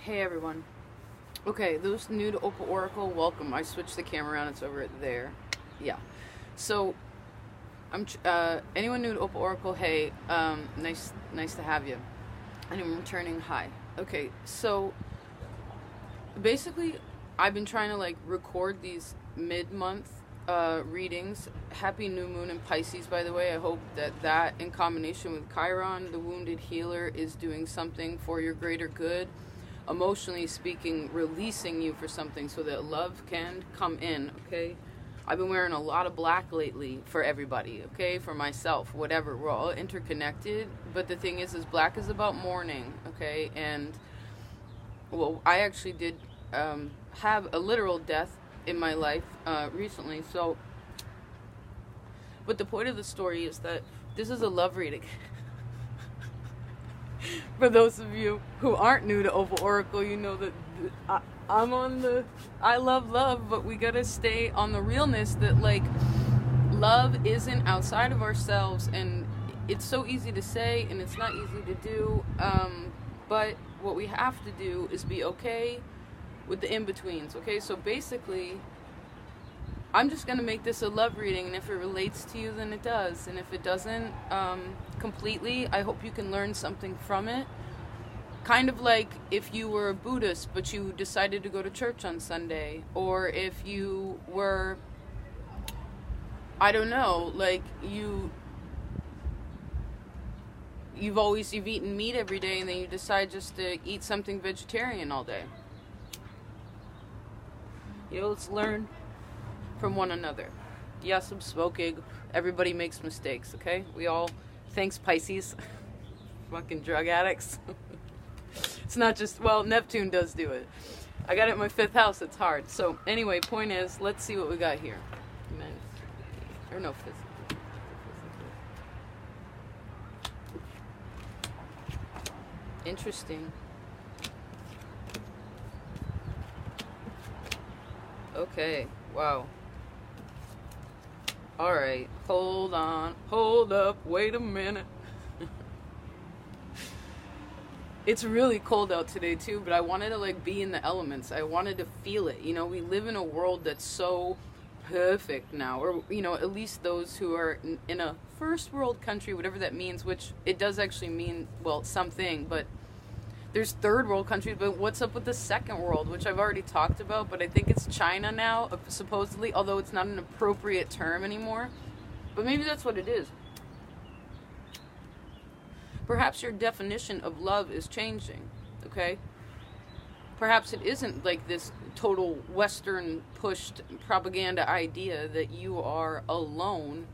Hey everyone. Okay, those new to Opal Oracle, welcome. I switched the camera around, it's over there. Yeah. So, anyone new to Opal Oracle, hey, nice to have you. Anyone returning, hi. Okay, so, basically, I've been trying to, record these mid-month readings. Happy New Moon in Pisces, by the way. I hope that in combination with Chiron, the wounded healer, is doing something for your greater good. Emotionally speaking, releasing you for something so that love can come in, okay? I've been wearing a lot of black lately for everybody, okay? For myself, whatever. We're all interconnected, but the thing is black is about mourning, okay? And, well, I actually did have a literal death in my life recently, so... But the point of the story is that this is a love reading. For those of you who aren't new to Opal Oracle, you know that I'm on the I love love, but we gotta stay on the realness that, love isn't outside of ourselves, and it's so easy to say and it's not easy to do, but what we have to do is be okay with the in-betweens, okay? So basically, I'm just going to make this a love reading, and if it relates to you, then it does. And if it doesn't completely, I hope you can learn something from it. Kind of like if you were a Buddhist, but you decided to go to church on Sunday. Or if you were, I don't know, you've eaten meat every day, and then you decide just to eat something vegetarian all day. Let's learn from one another. Yes, I'm smoking. Everybody makes mistakes, okay? We all, thanks Pisces, fucking drug addicts. It's not just, well, Neptune does do it. I got it in my 5th house, it's hard. So anyway, point is, let's see what we got here. Or no, physically. Interesting. Okay, wow. Alright, hold on, hold up, wait a minute. It's really cold out today too, but I wanted to be in the elements. I wanted to feel it. We live in a world that's so perfect now, or at least those who are in a first world country, whatever that means, which it does actually mean, well, something, but there's third world countries, but what's up with the second world, which I've already talked about, but I think it's China now, supposedly, although it's not an appropriate term anymore. But maybe that's what it is. Perhaps your definition of love is changing, okay? Perhaps it isn't this total Western pushed propaganda idea that you are alone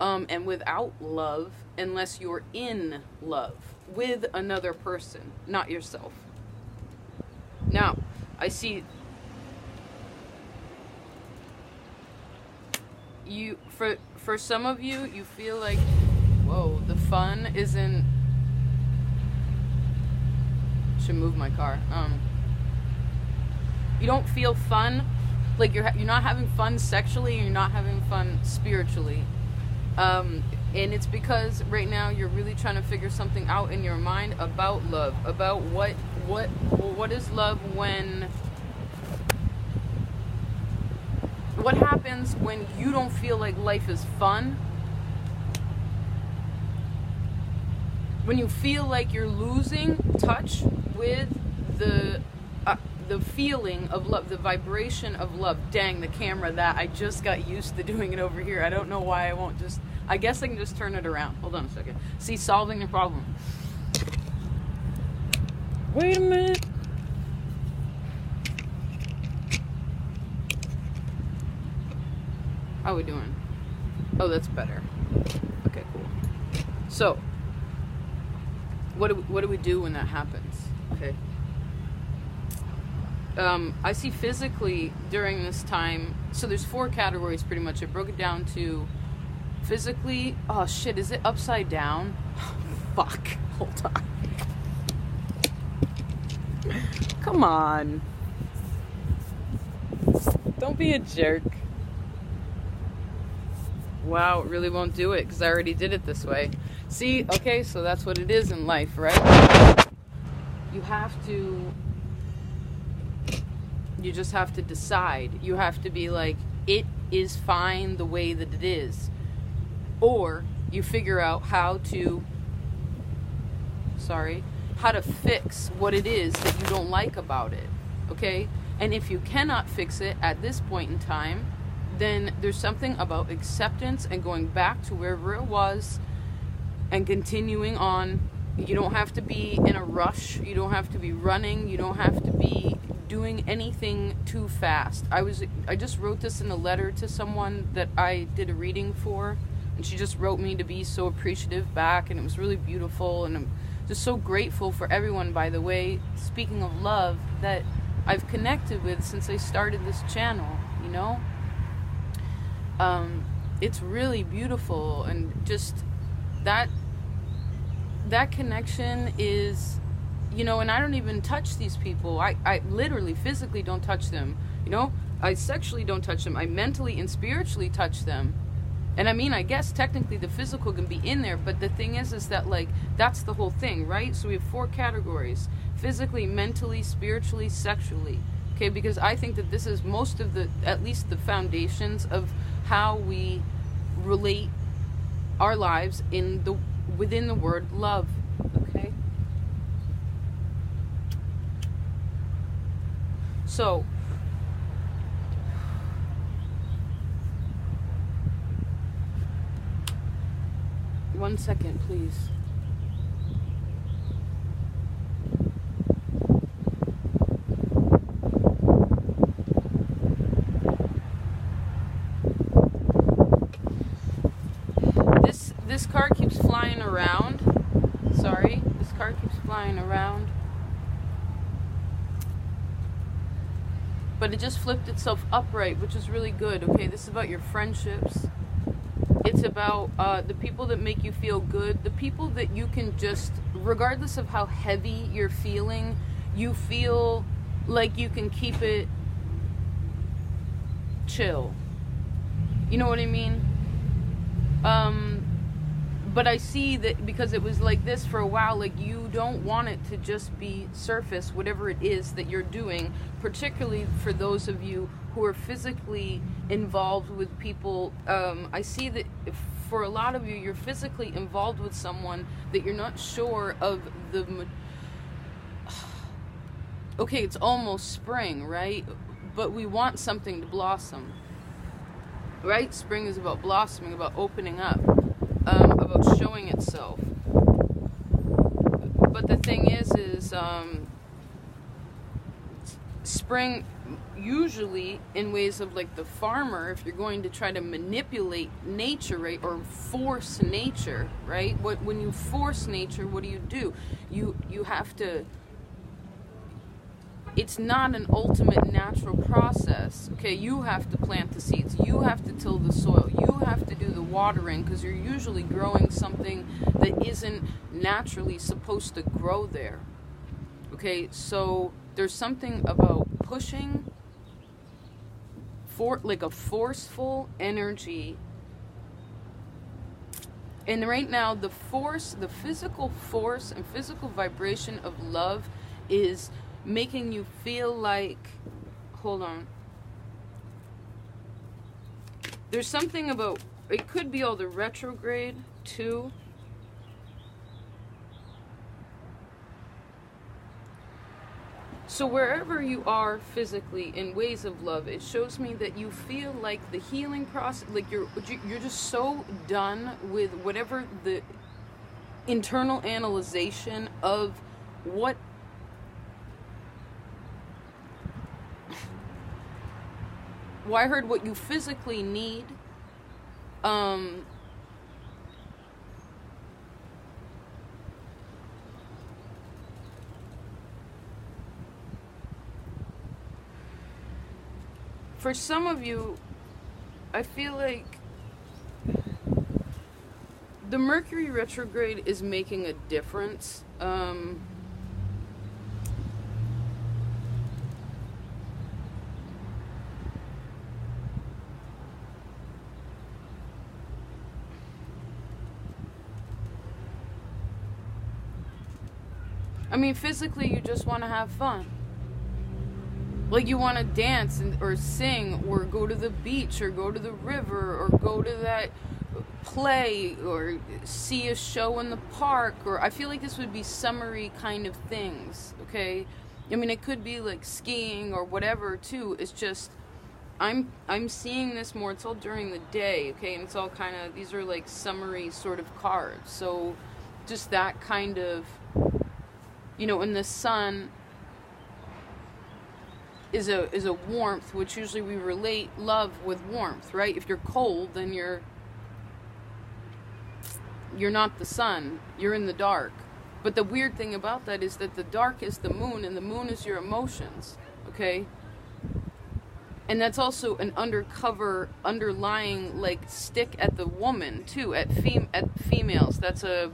and without love unless you're in love with another person, not yourself. Now, I see you, for some of you, you feel like, whoa, the fun isn't, should move my car. You don't feel fun, you're not having fun sexually, you're not having fun spiritually. And it's because right now you're really trying to figure something out in your mind about love, about what is love what happens when you don't feel like life is fun, when you feel like you're losing touch with the feeling of love, the vibration of love. Dang, the camera, that I just got used to doing it over here. I don't know why I won't just, I guess I can just turn it around. Hold on a second. See, solving the problem. Wait a minute. How are we doing? Oh, that's better. Okay, cool. So, what do we do when that happens? Okay. I see physically during this time, so there's 4 categories pretty much. I broke it down to physically, oh shit, is it upside down? Fuck, hold on. Come on. Don't be a jerk. Wow, it really won't do it because I already did it this way. See, okay, so that's what it is in life, right? You have to You just have to decide. You have to be like, it is fine the way that it is. Or you figure out how to fix what it is that you don't like about it. Okay? And if you cannot fix it at this point in time, then there's something about acceptance and going back to wherever it was and continuing on. You don't have to be in a rush. You don't have to be running. You don't have to be doing anything too fast. I just wrote this in a letter to someone that I did a reading for, and she just wrote me to be so appreciative back, and it was really beautiful, and I'm just so grateful for everyone, by the way, speaking of love, that I've connected with since I started this channel, you know? It's really beautiful, and just that connection is, you know, and I don't even touch these people. I literally, physically don't touch them, you know? I sexually don't touch them. I mentally and spiritually touch them. And I mean, I guess technically the physical can be in there, but the thing is that, like, that's the whole thing, right? So we have 4 categories: physically, mentally, spiritually, sexually. Okay, because I think that this is most of the, at least the foundations of how we relate our lives within the word love. Okay? So, one second, please. This car keeps flying around. Sorry, this car keeps flying around. But it just flipped itself upright, which is really good. Okay, this is about your friendships. It's about the people that make you feel good, the people that you can just, regardless of how heavy you're feeling, you feel like you can keep it chill. You know what I mean? But I see that because it was like this for a while, like, you don't want it to just be surface, whatever it is that you're doing, particularly for those of you who are physically involved with people. I see that for a lot of you, you're physically involved with someone that you're not sure of the... Okay, it's almost spring, right? But we want something to blossom, right? Spring is about blossoming, about opening up, about showing itself. But the thing is spring, usually in ways of like the farmer, if you're going to try to manipulate nature, right, or force nature, right? When you force nature, what do? You have to... It's not an ultimate natural process. Okay, you have to plant the seeds. You have to till the soil. You have to do the watering, because you're usually growing something that isn't naturally supposed to grow there. Okay, so there's something about pushing for like a forceful energy. And right now, the force, the physical force and physical vibration of love is making you feel like, hold on, there's something about, it could be all the retrograde too. So wherever you are physically in ways of love, it shows me that you feel like the healing process, like you're just so done with whatever the internal analyzation of what I heard what you physically need. For some of you, I feel like the Mercury retrograde is making a difference. I mean, physically, you just want to have fun. Like you want to dance or sing or go to the beach or go to the river or go to that play or see a show in the park, or I feel like this would be summery kind of things, okay? I mean, it could be like skiing or whatever too. It's just I'm seeing this more. It's all during the day, okay? And it's all kind of, these are like summery sort of cards. So just that kind of, you know, in the sun is a warmth, which usually we relate love with warmth, right? If you're cold, then you're not the sun, you're in the dark. But the weird thing about that is that the dark is the moon, and the moon is your emotions, okay? And that's also an underlying, like, stick at the woman, too, at females. That's a,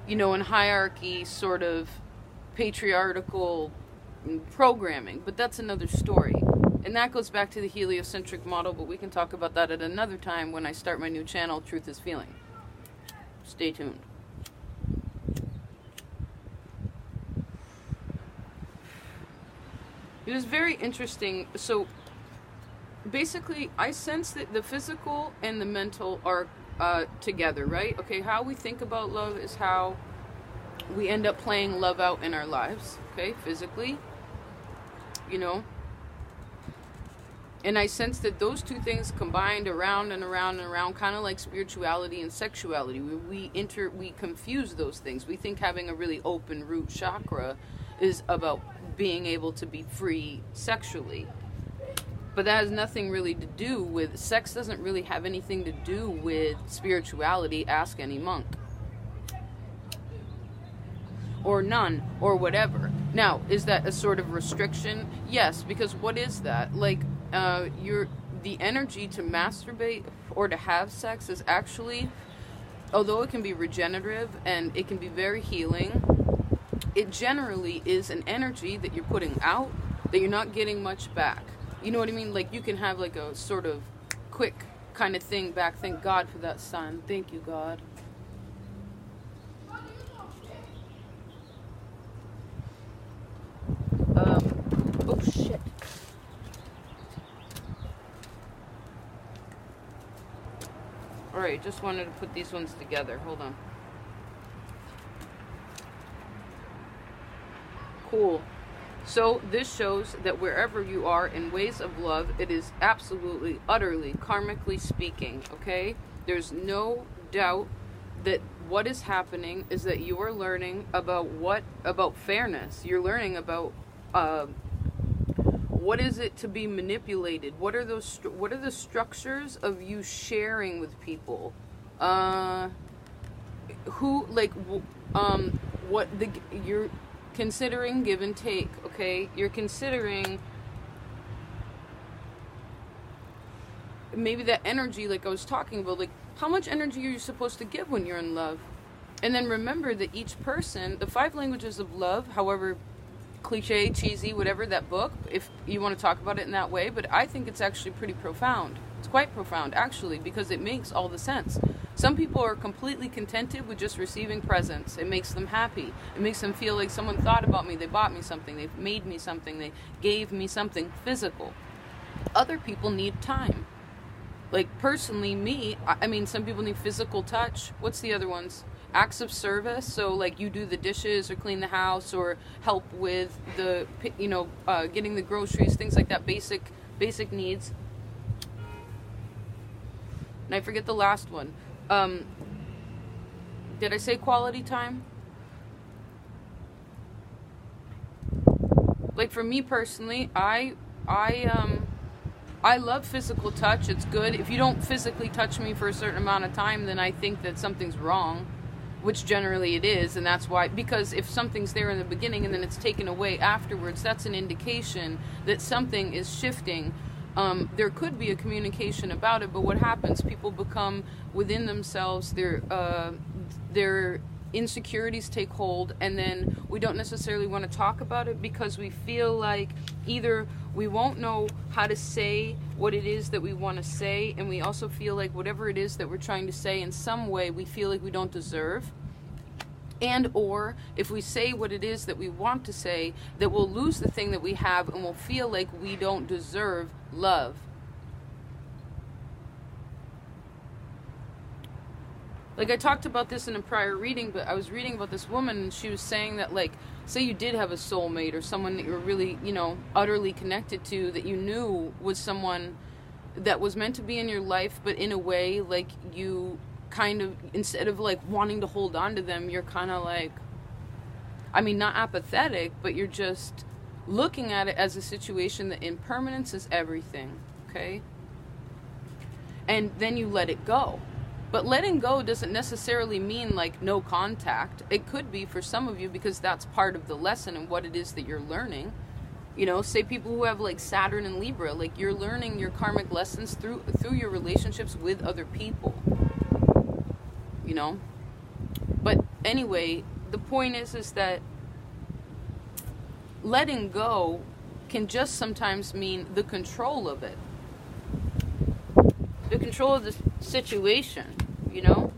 you know, in hierarchy, sort of patriarchal programming. But that's another story. And that goes back to the heliocentric model, but we can talk about that at another time when I start my new channel, Truth is Feeling. Stay tuned. It was very interesting. So basically, I sense that the physical and the mental are together, right? Okay, how we think about love is how we end up playing love out in our lives, okay, physically, you know. And I sense that those two things combined around and around and around, kind of like spirituality and sexuality. We confuse those things. We think having a really open root chakra is about being able to be free sexually. But that has nothing really to do with, sex doesn't really have anything to do with spirituality. Ask any monk. Or nun, or whatever. Now, is that a sort of restriction? Yes, because what is that? Like, the energy to masturbate or to have sex is actually, although it can be regenerative and it can be very healing, it generally is an energy that you're putting out that you're not getting much back. You know what I mean? Like, you can have like a sort of quick kind of thing back. Thank God for that sun. Thank you, God. Oh shit. Alright, just wanted to put these ones together. Hold on. Cool. So this shows that wherever you are in ways of love, it is absolutely, utterly, karmically speaking, okay? There's no doubt that what is happening is that you are learning about fairness. You're learning about what is it to be manipulated? What are those? What are the structures of you sharing with people? You're considering give and take. Okay, you're considering maybe that energy, like I was talking about, like how much energy are you supposed to give when you're in love? And then remember that each person, the 5 languages of love, however cliche, cheesy, whatever, that book, if you want to talk about it in that way, but I think it's actually pretty profound. It's quite profound, actually, because it makes all the sense. Some people are completely contented with just receiving presents. It makes them happy. It makes them feel like someone thought about me, they bought me something, they made me something, they gave me something physical. Other people need time. Like, personally, me, I mean, some people need physical touch. What's the other ones? Acts of service, so like you do the dishes or clean the house or help with the, you know, getting the groceries, things like that, basic needs. And I forget the last one. Did I say quality time? Like for me personally, I love physical touch. It's good. If you don't physically touch me for a certain amount of time, then I think that something's wrong. Which generally it is, and that's why, because if something's there in the beginning and then it's taken away afterwards, that's an indication that something is shifting. There could be a communication about it, but what happens? People become within themselves, their insecurities take hold, and then we don't necessarily want to talk about it because we feel like either we won't know how to say what it is that we want to say, and we also feel like whatever it is that we're trying to say in some way we feel like we don't deserve. And or if we say what it is that we want to say, that we'll lose the thing that we have and we'll feel like we don't deserve love. Like I talked about this in a prior reading, but I was reading about this woman and she was saying that, like, say you did have a soulmate or someone that you were really, you know, utterly connected to, that you knew was someone that was meant to be in your life, but in a way, like, you kind of, instead of like wanting to hold on to them, you're kind of like, I mean, not apathetic, but you're just looking at it as a situation that impermanence is everything, okay? And then you let it go. But letting go doesn't necessarily mean like no contact. It could be for some of you, because that's part of the lesson and what it is that you're learning. You know, say people who have like Saturn and Libra, like you're learning your karmic lessons through your relationships with other people. You know? But anyway, the point is that letting go can just sometimes mean the control of it. The control of the situation, you know?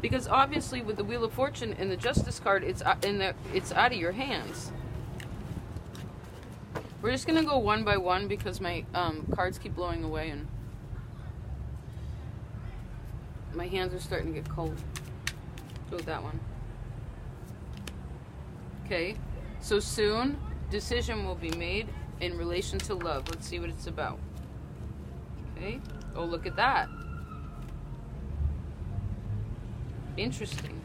Because obviously with the Wheel of Fortune and the Justice card, it's out of your hands. We're just going to go one by one because my cards keep blowing away and my hands are starting to get cold. Go with that one. Okay, so soon decision will be made in relation to love. Let's see what it's about. Okay. Oh, look at that. Interesting.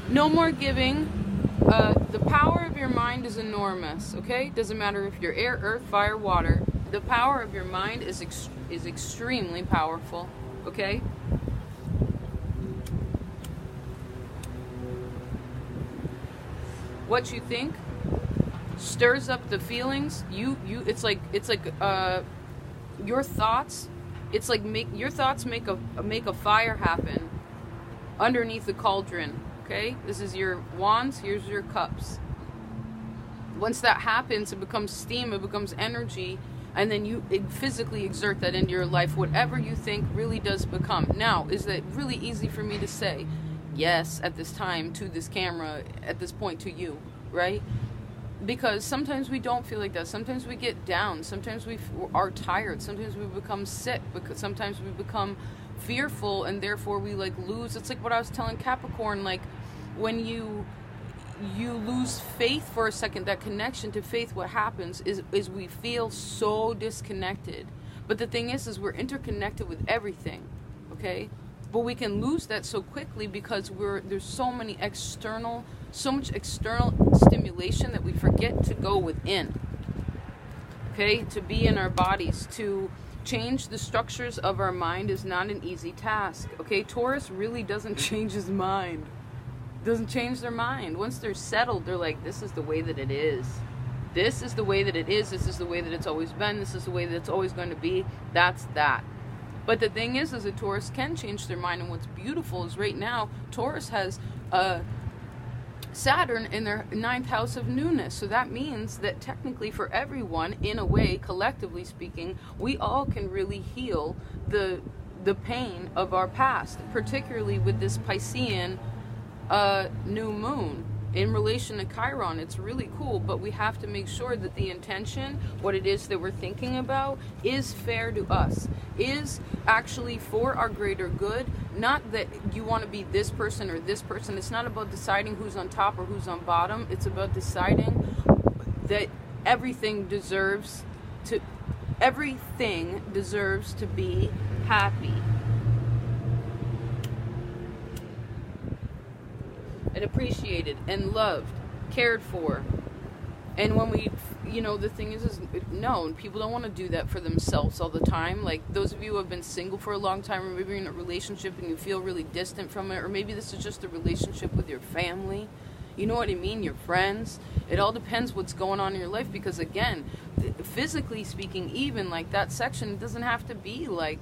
No more giving. The power of your mind is enormous, okay? Doesn't matter if you're air, earth, fire, water. The power of your mind is extremely powerful, okay? What you think stirs up the feelings. It's like your thoughts. It's like your thoughts make a fire happen underneath the cauldron. Okay, this is your wands. Here's your cups. Once that happens, it becomes steam. It becomes energy, and then you physically exert that into your life. Whatever you think really does become. Now, is that really easy for me to say? Yes, at this time, to this camera, at this point, to you, right? Because sometimes we don't feel like that. Sometimes we get down. Sometimes we are tired. Sometimes we become sick. Because sometimes we become fearful, and therefore we like lose. It's like what I was telling Capricorn, like when you lose faith for a second, that connection to faith, what happens is we feel so disconnected. But the thing is we're interconnected with everything, okay? But we can lose that so quickly because there's so much external stimulation that we forget to go within. Okay? To be in our bodies, to change the structures of our mind is not an easy task. Okay? Taurus really doesn't change his mind. Doesn't change their mind. Once they're settled, they're like, this is the way that it is. This is the way that it is. This is the way that it's always been. This is the way that it's always going to be. That's that. But the thing is a Taurus can change their mind, and what's beautiful is right now, Taurus has Saturn in their 9th house of newness. So that means that technically for everyone, in a way, collectively speaking, we all can really heal the pain of our past, particularly with this Piscean new moon. In relation to Chiron, it's really cool, but we have to make sure that the intention, what it is that we're thinking about, is fair to us, is actually for our greater good, not that you want to be this person or this person. It's not about deciding who's on top or who's on bottom. It's about deciding that everything deserves to be happy and appreciated and loved, cared for. And when we, the thing is no, people don't want to do that for themselves all the time. Like those of you who have been single for a long time, or maybe you're in a relationship and you feel really distant from it, or maybe this is just a relationship with your family, you know what I mean, your friends. It all depends what's going on in your life, because again, physically speaking, even like that section doesn't have to be like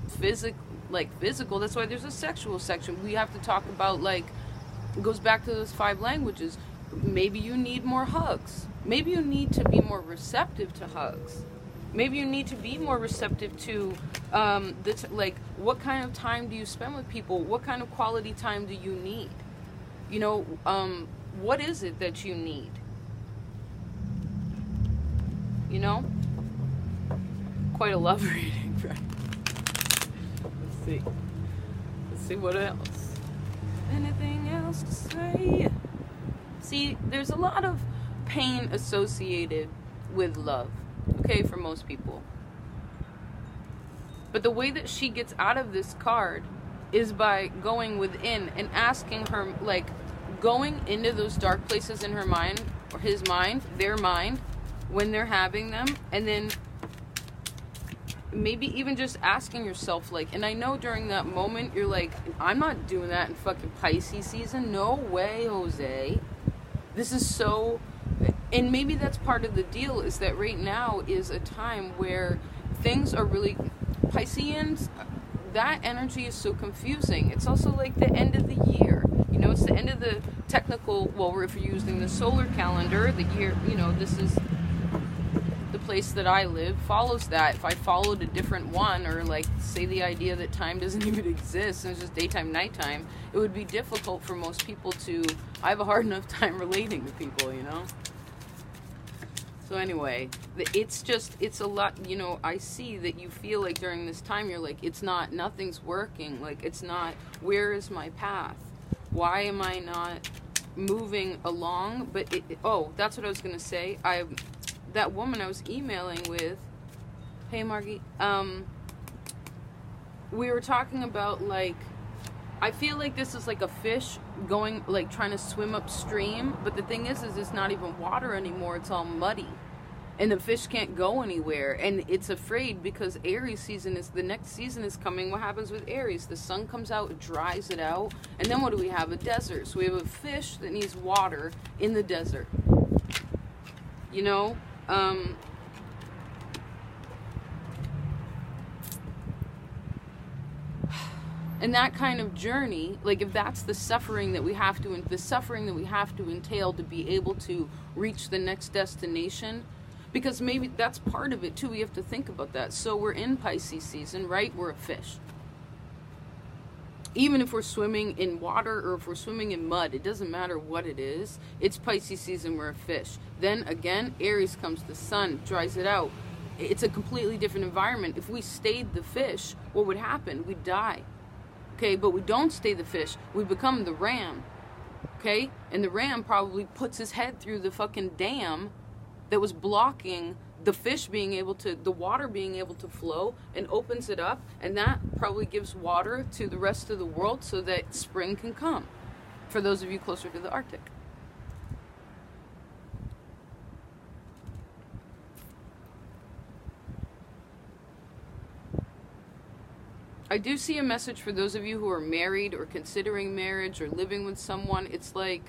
physical. That's why there's a sexual section. We have to talk about, like, it goes back to those 5 languages. maybe you need more hugs. Maybe you need to be more receptive to hugs. Maybe you need to be more receptive to, like, what kind of time do you spend with people? What kind of quality time do you need? You know, what is it that you need? You know? Quite a love reading, right? Let's see. Let's see what else. Anything else to say? See, there's a lot of pain associated with love, okay, for most people. But the way that she gets out of this card is by going within and asking her, like, going into those dark places in her mind, or his mind, their mind, when they're having them, and then maybe even just asking yourself, like, and I know during that moment you're like, I'm not doing that in fucking Pisces season. No way, Jose. This is so, and maybe that's part of the deal, is that right now is a time where things are really, Pisceans, that energy is so confusing. It's also like the end of the year. You know, it's the end of the technical, well, if you're using the solar calendar, the year, you know, this is the place that I live, follows that. If I followed a different one, or like say the idea that time doesn't even exist and it's just daytime, nighttime, it would be difficult for most people to, I have a hard enough time relating to people, you know? So anyway, it's just, it's a lot, you know, I see that you feel like during this time, you're like, it's not, nothing's working. Like, it's not, where is my path? Why am I not moving along? But, oh, that's what I was going to say. That woman I was emailing with, hey Margie, we were talking about, like, I feel like this is like a fish going, like, trying to swim upstream, but the thing is it's not even water anymore, it's all muddy. And the fish can't go anywhere, and it's afraid because Aries season is, the next season is coming. What happens with Aries? The sun comes out, it dries it out, and then what do we have? A desert. So we have a fish that needs water in the desert. You know? And that kind of journey, like, if that's the suffering that we have to, entail to be able to reach the next destination, because maybe that's part of it too. We have to think about that. So we're in Pisces season, right? We're a fish. Even if we're swimming in water or if we're swimming in mud, it doesn't matter what it is. It's Pisces season, we're a fish. Then again, Aries comes, the sun dries it out. It's a completely different environment. If we stayed the fish, what would happen? We'd die. Okay, but we don't stay the fish. We become the ram. Okay? And the ram probably puts his head through the fucking dam that was blocking the fish being able to, the water being able to flow, and opens it up, and that probably gives water to the rest of the world so that spring can come, for those of you closer to the Arctic. I do see a message for those of you who are married or considering marriage or living with someone. It's like,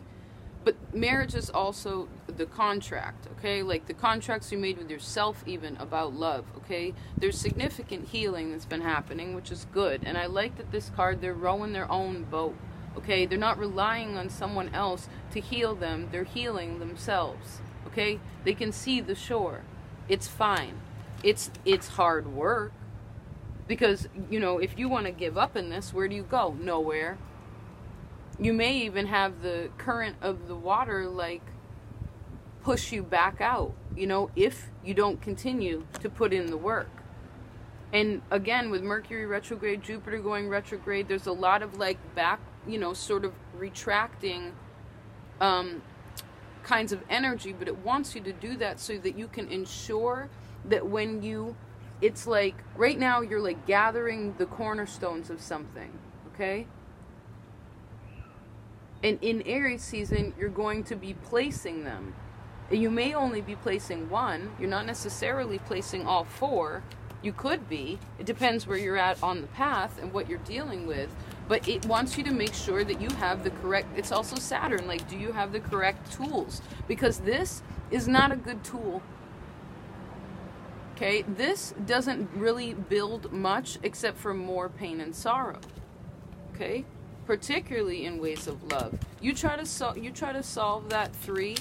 but marriage is also the contract, okay? Like the contracts you made with yourself even about love, okay? There's significant healing that's been happening, which is good. And I like that this card, they're rowing their own boat, okay? They're not relying on someone else to heal them. They're healing themselves, okay? They can see the shore. It's fine. It's hard work. Because, you know, if you want to give up in this, where do you go? Nowhere. You may even have the current of the water, like, push you back out, you know, if you don't continue to put in the work. And again, with Mercury retrograde, Jupiter going retrograde, there's a lot of, like, back, you know, sort of retracting kinds of energy, but it wants you to do that so that you can ensure that when you, it's like, right now you're, like, gathering the cornerstones of something, okay? And in Aries season, you're going to be placing them. You may only be placing one. You're not necessarily placing all four. You could be. It depends where you're at on the path and what you're dealing with. But it wants you to make sure that you have the correct... It's also Saturn. Like, do you have the correct tools? Because this is not a good tool. Okay? This doesn't really build much except for more pain and sorrow. Okay? Particularly in ways of love. You try to solve that 3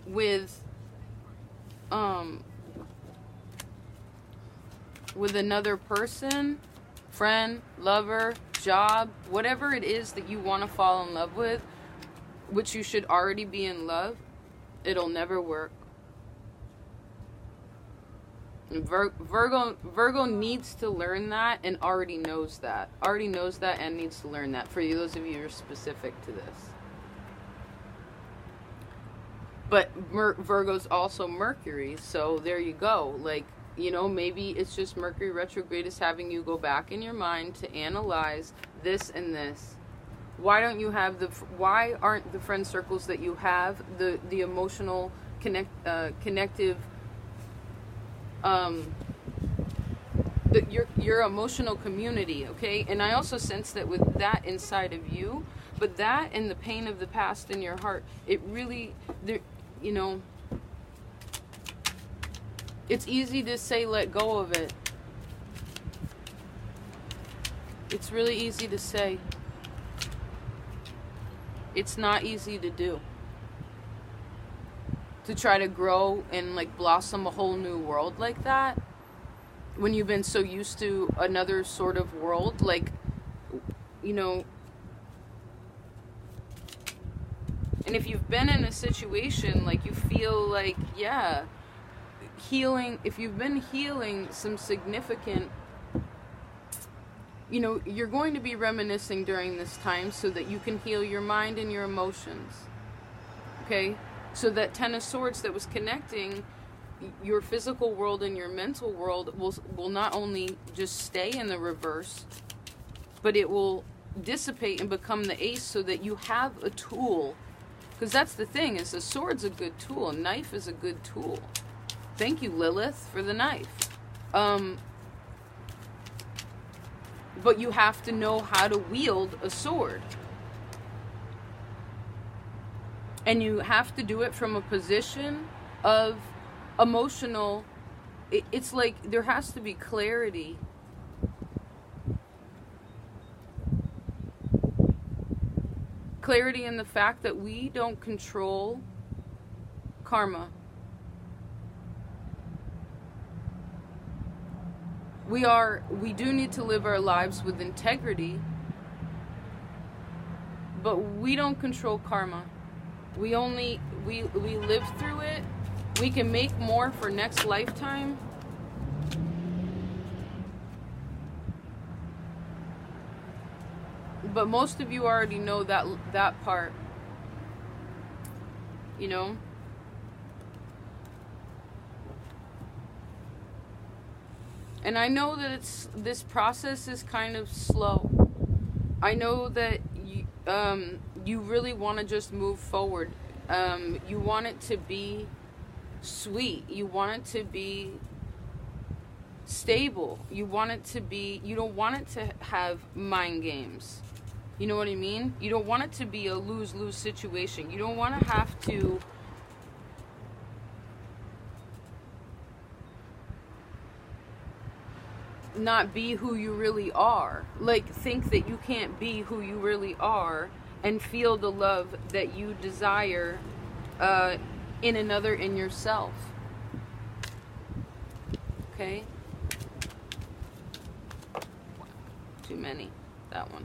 with another person, friend, lover, job, whatever it is that you want to fall in love with, which you should already be in love, it'll never work. Virgo needs to learn that and already knows that. And needs to learn that, for those of you who are specific to this. But Virgo's also Mercury, so there you go. Like, you know, maybe it's just Mercury retrograde is having you go back in your mind to analyze this and this. Why aren't the friend circles that you have, the emotional connective, your emotional community, okay? And I also sense that with that inside of you, but that and the pain of the past in your heart, it really, you know, it's easy to say let go of it. It's really easy to say. It's not easy to do. To try to grow and like blossom a whole new world like that, when you've been so used to another sort of world, like, you know. And if you've been in a situation like you feel like, yeah, healing, if you've been healing some significant, you know, you're going to be reminiscing during this time so that you can heal your mind and your emotions. Okay? So that 10 of Swords that was connecting your physical world and your mental world will not only just stay in the reverse, but it will dissipate and become the Ace, so that you have a tool. Because that's the thing, is a sword's a good tool. A knife is a good tool. Thank you, Lilith, for the knife. But you have to know how to wield a sword. And you have to do it from a position of emotional. It's like there has to be clarity. Clarity in the fact that we don't control karma. We do need to live our lives with integrity, but we don't control karma. We live through it. We can make more for next lifetime. But most of you already know that part. You know? And I know that this process is kind of slow. I know that you really want to just move forward. You want it to be sweet. You want it to be stable. You want it to be, you don't want it to have mind games. You know what I mean? You don't want it to be a lose-lose situation. You don't want to have to not be who you really are. Like, think that you can't be who you really are and feel the love that you desire in another, in yourself. Okay? Too many. That one.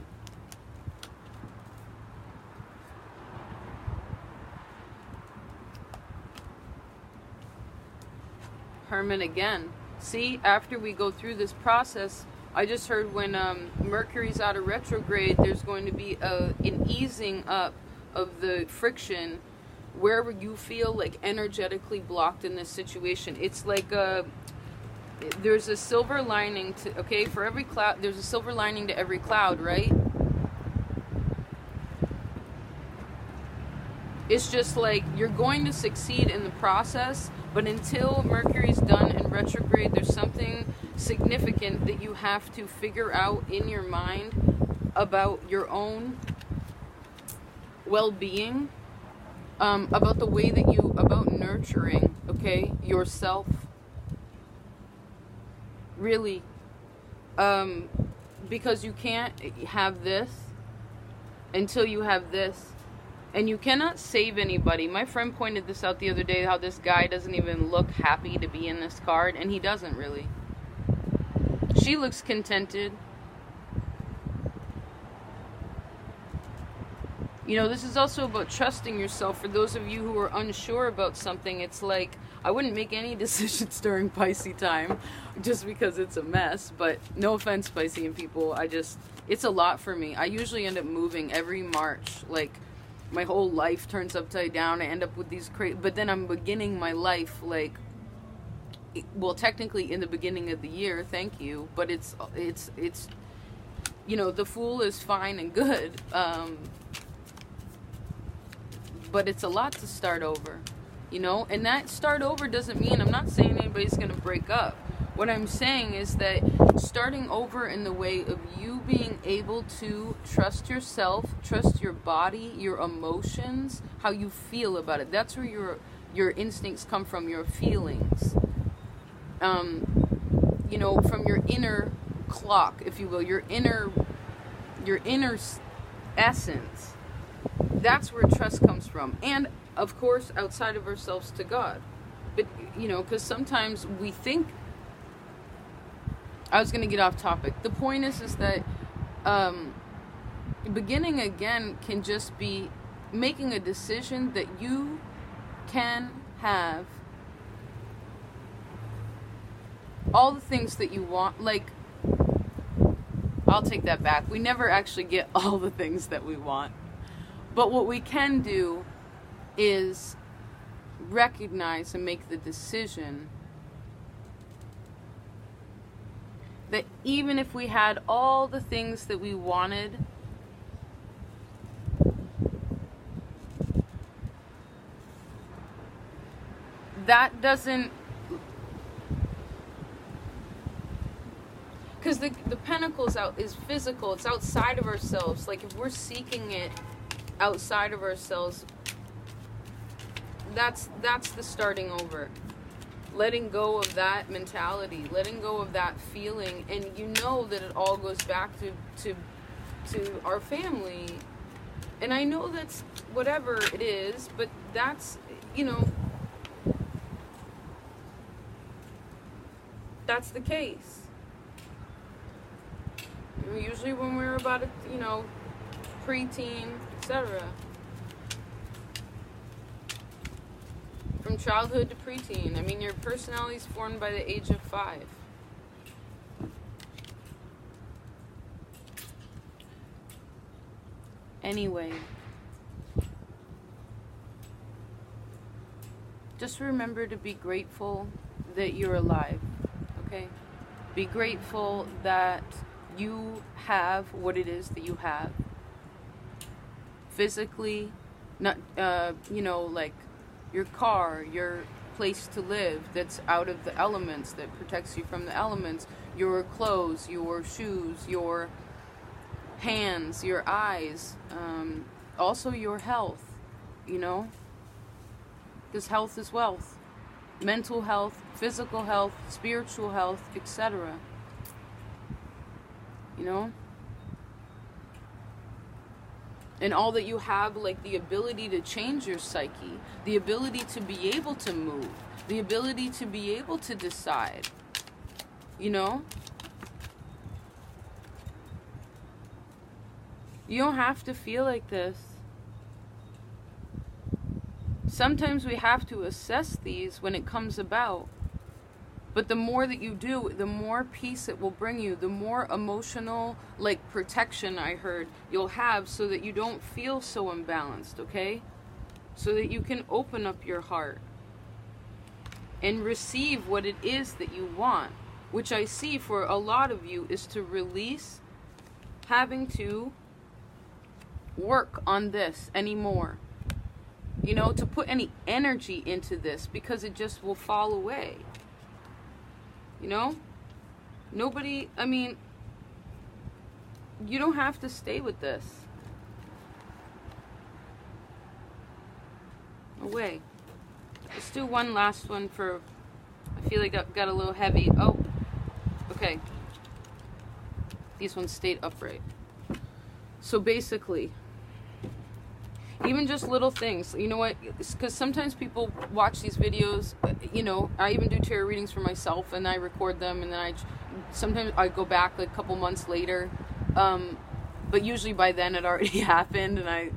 Hermit again. See, after we go through this process, I just heard when Mercury's out of retrograde, there's going to be an easing up of the friction wherever you feel like energetically blocked in this situation. It's like there's a silver lining to, okay, for every cloud, there's a silver lining to every cloud, right? It's just like you're going to succeed in the process, but until Mercury's done in retrograde, there's something significant that you have to figure out in your mind about your own well-being, about the way that about nurturing, okay, yourself. Really. Because you can't have this until you have this. And you cannot save anybody. My friend pointed this out the other day, how this guy doesn't even look happy to be in this card, and he doesn't really. She looks contented. You know, this is also about trusting yourself. For those of you who are unsure about something, it's like, I wouldn't make any decisions during Pisces time just because it's a mess. But no offense, Piscean people. It's a lot for me. I usually end up moving every March. Like, my whole life turns upside down. I end up with these but then I'm beginning my life, like, well, technically in the beginning of the year, thank you. But it's you know, the Fool is fine and good. But it's a lot to start over, you know? And that start over doesn't mean, I'm not saying anybody's going to break up. What I'm saying is that starting over in the way of you being able to trust yourself, trust your body, your emotions, how you feel about it. That's where your instincts come from, your feelings. You know, from your inner clock, if you will, your inner essence. That's where trust comes from. And, of course, outside of ourselves to God. But, you know, because sometimes we think... I was going to get off topic. The point is that beginning again can just be making a decision that you can have all the things that you want. Like, I'll take that back. We never actually get all the things that we want. But what we can do is recognize and make the decision that even if we had all the things that we wanted, that doesn't... Because the Pentacles is physical. It's outside of ourselves. Like, if we're seeking it outside of ourselves, that's the starting over. Letting go of that mentality, letting go of that feeling, and you know that it all goes back to our family. And I know that's whatever it is, but that's, you know, that's the case. You know, usually when we're about, you know, preteen, etc. From childhood to preteen. I mean, your personality is formed by the age of 5. Anyway, just remember to be grateful that you're alive, okay? Be grateful that you have what it is that you have. Physically, not, you know, like, your car, your place to live that's out of the elements, that protects you from the elements, your clothes, your shoes, your hands, your eyes, also your health, you know, because health is wealth. Mental health, physical health, spiritual health, etc. You know? And all that you have, like the ability to change your psyche, the ability to be able to move, the ability to be able to decide, you know? You don't have to feel like this. Sometimes we have to assess these when it comes about. But the more that you do, the more peace it will bring you, the more emotional, like, protection, I heard, you'll have, so that you don't feel so imbalanced, okay? So that you can open up your heart and receive what it is that you want, which I see for a lot of you is to release having to work on this anymore. You know, to put any energy into this, because it just will fall away. You know? Nobody, I mean, you don't have to stay with this. No way. Let's do one last one for, I feel like it got a little heavy. Oh, okay. These ones stayed upright. So basically, even just little things. You know what? Because sometimes people watch these videos. You know, I even do tarot readings for myself, and I record them, and then sometimes I go back like a couple months later. But usually by then it already happened, and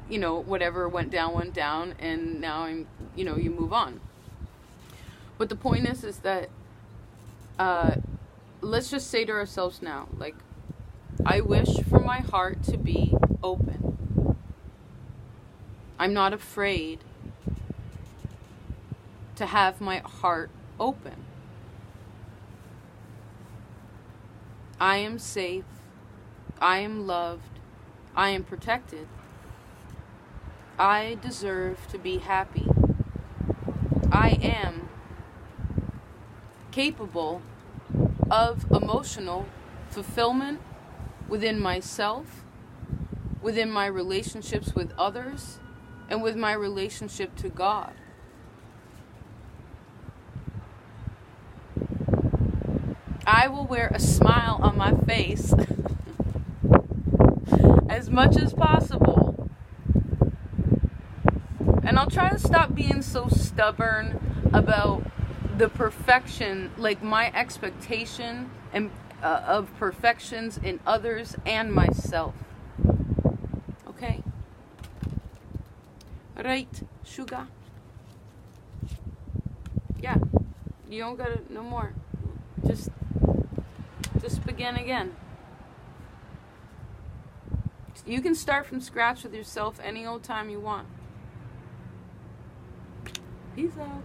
you know, whatever went down, and now you know, you move on. But the point is that let's just say to ourselves now, like, I wish for my heart to be open. I'm not afraid to have my heart open. I am safe. I am loved. I am protected. I deserve to be happy. I am capable of emotional fulfillment within myself, within my relationships with others, and with my relationship to God. I will wear a smile on my face as much as possible. And I'll try to stop being so stubborn about the perfection, like my expectation and of perfections in others and myself. Okay? Right, sugar? Yeah. You don't gotta, no more. Just begin again. You can start from scratch with yourself any old time you want. Peace out.